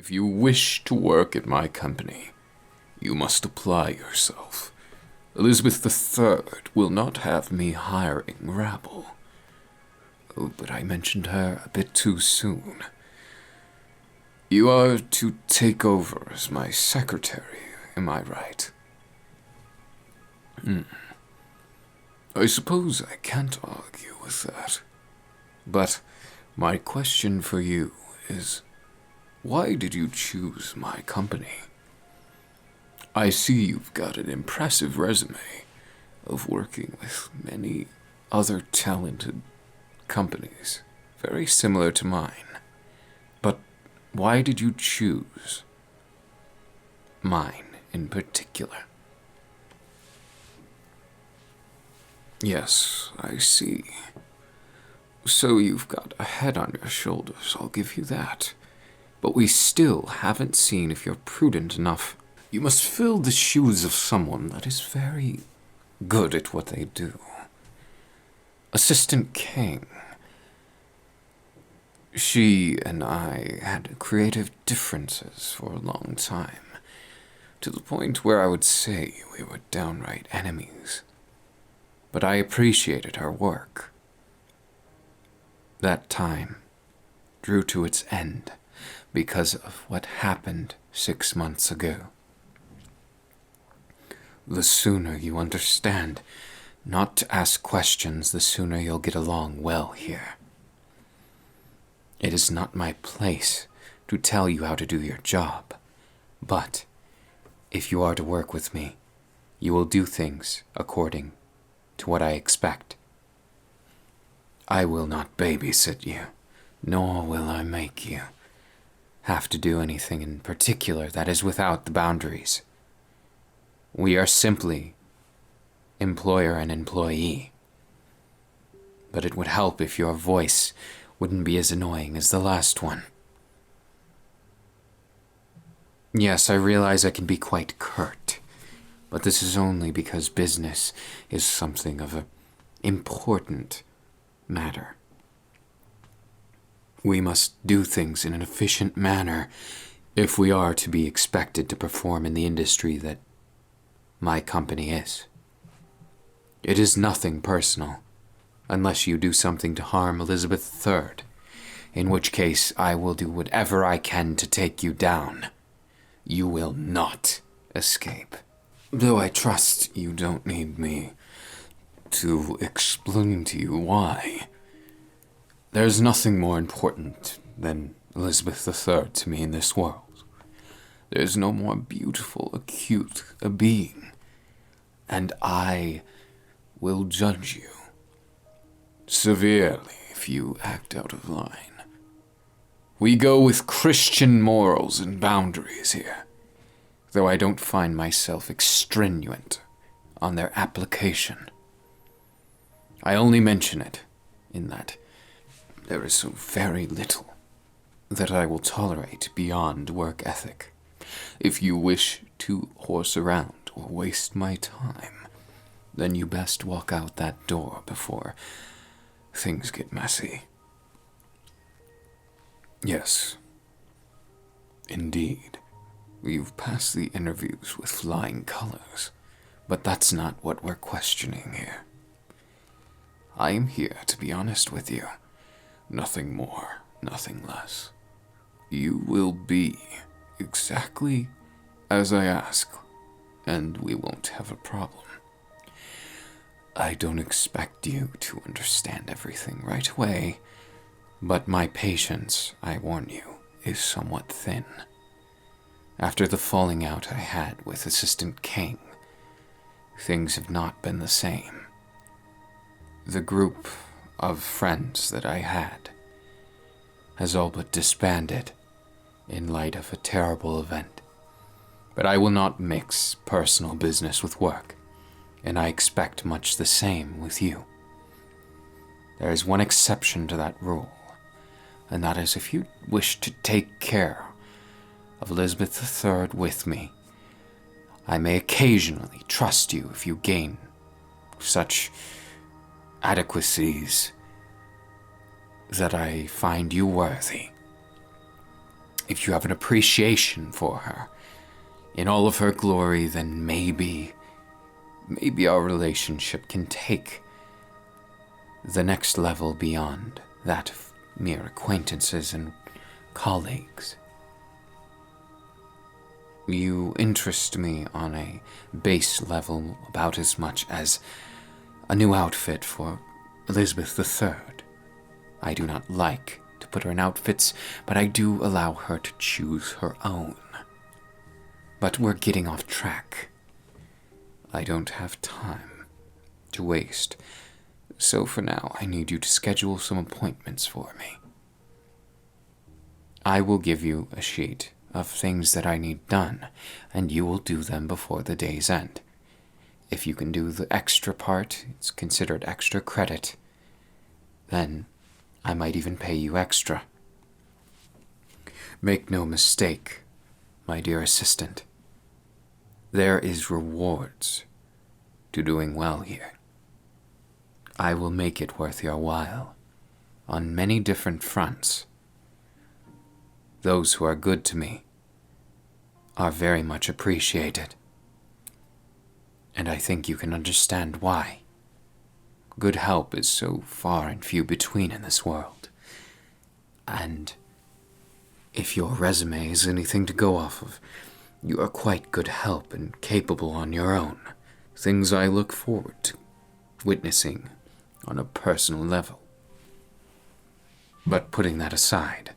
If you wish to work at my company, you must apply yourself. Elizabeth III will not have me hiring rabble. Oh, but I mentioned her a bit too soon. You are to take over as my secretary, am I right? I suppose I can't argue with that. But my question for you is, why did you choose my company? I see you've got an impressive resume of working with many other talented companies, very similar to mine. But why did you choose mine in particular? Yes, I see. So you've got a head on your shoulders, I'll give you that. But we still haven't seen if you're prudent enough. You must fill the shoes of someone that is very good at what they do. Assistant King. She and I had creative differences for a long time, to the point where I would say we were downright enemies. But I appreciated her work. That time drew to its end because of what happened 6 months ago. The sooner you understand not to ask questions, the sooner you'll get along well here. It is not my place to tell you how to do your job, but if you are to work with me, you will do things according to what I expect. I will not babysit you, nor will I make you have to do anything in particular that is without the boundaries. We are simply employer and employee. But it would help if your voice wouldn't be as annoying as the last one. Yes, I realize I can be quite curt, but this is only because business is something of an important matter. We must do things in an efficient manner if we are to be expected to perform in the industry that my company is. It is nothing personal, unless you do something to harm Elizabeth III, in which case I will do whatever I can to take you down. You will not escape. Though I trust you don't need me to explain to you why. There's nothing more important than Elizabeth III to me in this world. There's no more beautiful, acute a being, and I will judge you severely if you act out of line. We go with Christian morals and boundaries here, though I don't find myself extravagant on their application. I only mention it in that there is so very little that I will tolerate beyond work ethic. If you wish to horse around or waste my time, then you best walk out that door before things get messy. Yes, indeed, you've passed the interviews with flying colors, but that's not what we're questioning here. I am here to be honest with you. Nothing more, nothing less. You will be exactly as I ask, and we won't have a problem. I don't expect you to understand everything right away, but my patience, I warn you, is somewhat thin. After the falling out I had with Assistant King, things have not been the same. The group of friends that I had has all but disbanded in light of a terrible event. But I will not mix personal business with work, and I expect much the same with you. There is one exception to that rule, and that is if you wish to take care of Elizabeth III with me, I may occasionally trust you if you gain such adequacies that I find you worthy. if you have an appreciation for her in all of her glory, then maybe our relationship can take the next level beyond that of mere acquaintances and colleagues. You interest me on a base level about as much as a new outfit for Elizabeth III. I do not like to put her in outfits, but I do allow her to choose her own. But we're getting off track. I don't have time to waste, so for now I need you to schedule some appointments for me. I will give you a sheet of things that I need done, and you will do them before the day's end. If you can do the extra part, it's considered extra credit, then I might even pay you extra. Make no mistake, my dear assistant. There is rewards to doing well here. I will make it worth your while on many different fronts. Those who are good to me are very much appreciated, and I think you can understand why. Good help is so far and few between in this world, and if your resume is anything to go off of, you are quite good help and capable on your own, things I look forward to witnessing on a personal level. But putting that aside,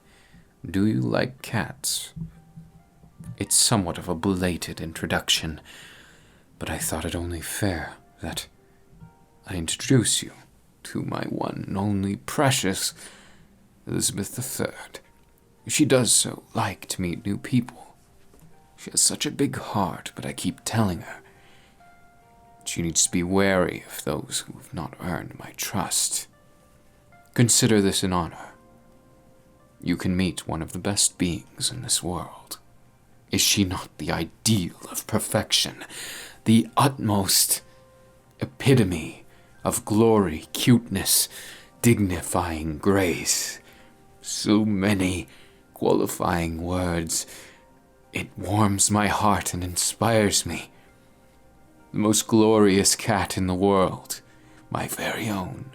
do you like cats? It's somewhat of a belated introduction, but I thought it only fair that I introduce you to my one and only precious Elizabeth III. She does so like to meet new people. She has such a big heart, but I keep telling her she needs to be wary of those who have not earned my trust. Consider this an honor. You can meet one of the best beings in this world. Is she not the ideal of perfection, the utmost epitome of glory, cuteness, dignifying grace? So many qualifying words. It warms my heart and inspires me. The most glorious cat in the world, my very own,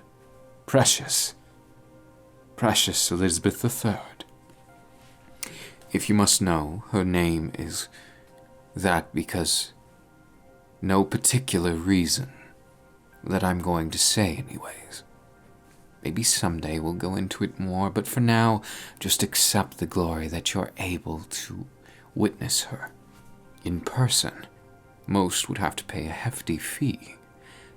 precious Elizabeth III. If you must know, her name is that because no particular reason that I'm going to say anyways. Maybe someday we'll go into it more, but for now, just accept the glory that you're able to witness her in person. Most would have to pay a hefty fee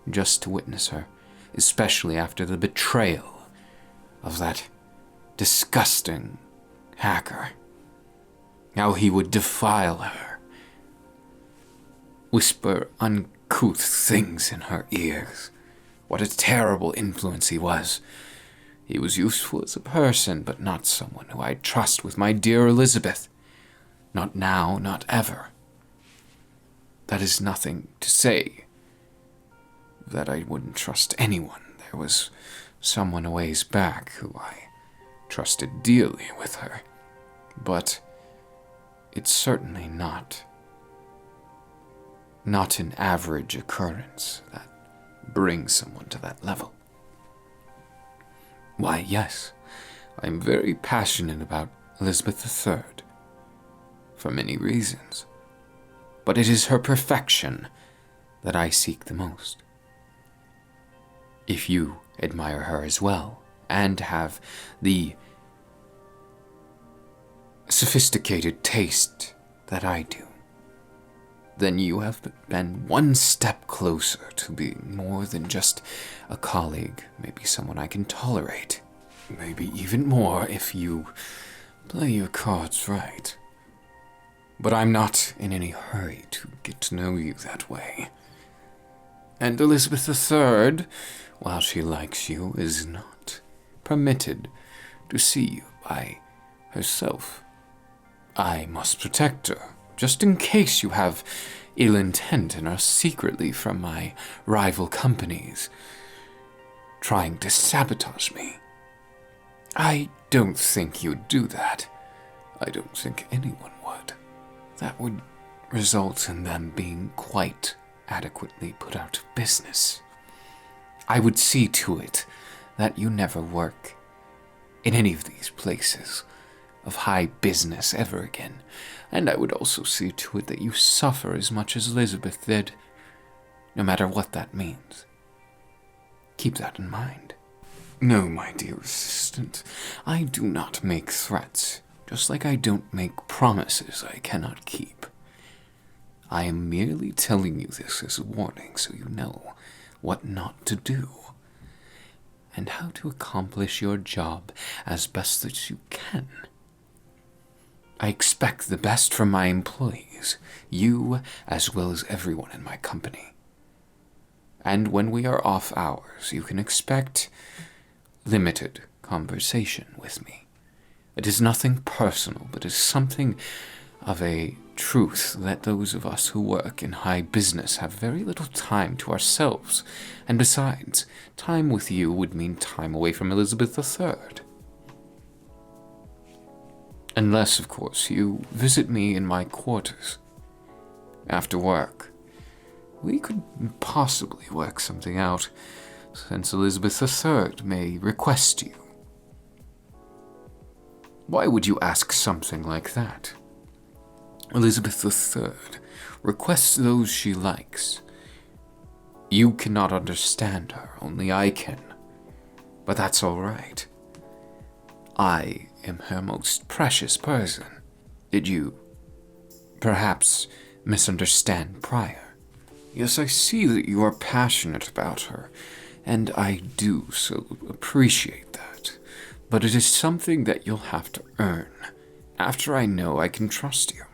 just to witness her, especially after the betrayal of that disgusting hacker. How he would defile her, whisper uncouth things in her ears. What a terrible influence he was. He was useful as a person, but not someone who I'd trust with my dear Elizabeth. Not now, not ever. That is nothing to say that I wouldn't trust anyone. There was someone a ways back who I trusted dearly with her, but it's certainly not an average occurrence that brings someone to that level. Why, yes, I'm very passionate about Elizabeth III, for many reasons, but it is her perfection that I seek the most. If you admire her as well, and have the sophisticated taste that I do, then you have been one step closer to being more than just a colleague, maybe someone I can tolerate. Maybe even more if you play your cards right. But I'm not in any hurry to get to know you that way. And Elizabeth III, while she likes you, is not permitted to see you by herself. I must protect her, just in case you have ill intent and are secretly from my rival companies, trying to sabotage me. I don't think you'd do that. I don't think anyone would. That would result in them being quite adequately put out of business. I would see to it that you never work in any of these places of high business ever again, and I would also see to it that you suffer as much as Elizabeth did, no matter what that means. Keep that in mind. No, my dear assistant, I do not make threats, just like I don't make promises I cannot keep. I am merely telling you this as a warning so you know what not to do, and how to accomplish your job as best as you can. I expect the best from my employees, you as well as everyone in my company. And when we are off hours, you can expect limited conversation with me. It is nothing personal, but is something of a truth that those of us who work in high business have very little time to ourselves, and besides, time with you would mean time away from Elizabeth III. Unless, of course, you visit me in my quarters. After work, we could possibly work something out, since Elizabeth III may request you. Why would you ask something like that? Elizabeth III requests those she likes. You cannot understand her, only I can. But that's all right. I am her most precious person. Did you perhaps misunderstand prior? Yes, I see that you are passionate about her, and I do so appreciate that. But it is something that you'll have to earn. After I know I can trust you.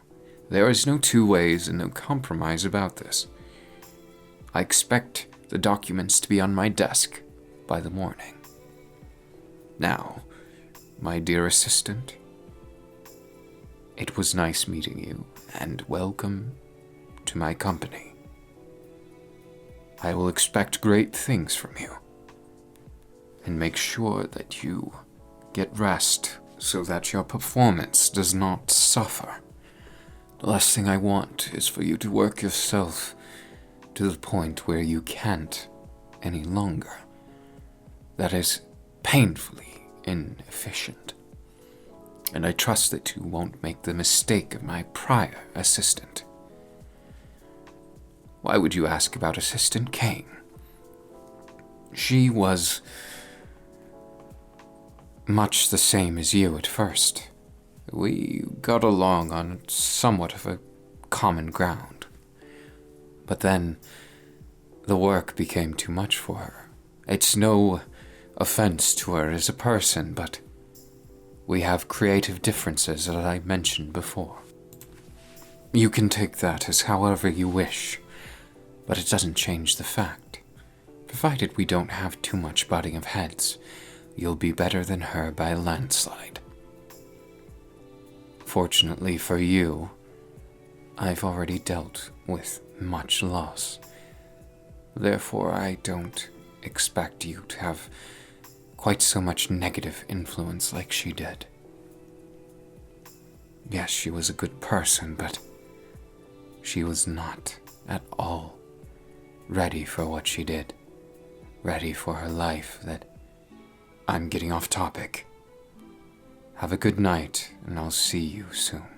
There is no two ways and no compromise about this. I expect the documents to be on my desk by the morning. Now, my dear assistant, it was nice meeting you, and welcome to my company. I will expect great things from you, and make sure that you get rest so that your performance does not suffer. The last thing I want is for you to work yourself to the point where you can't any longer. That is painfully inefficient. And I trust that you won't make the mistake of my prior assistant. Why would you ask about Assistant Kane? She was much the same as you at first. We got along on somewhat of a common ground. But then, the work became too much for her. It's no offense to her as a person, but we have creative differences that I mentioned before. You can take that as however you wish, but it doesn't change the fact. Provided we don't have too much butting of heads, you'll be better than her by a landslide. Fortunately for you, I've already dealt with much loss. Therefore, I don't expect you to have quite so much negative influence like she did. Yes, she was a good person, but she was not at all ready for what she did. Ready for her life that... I'm getting off topic. Have a good night, and I'll see you soon.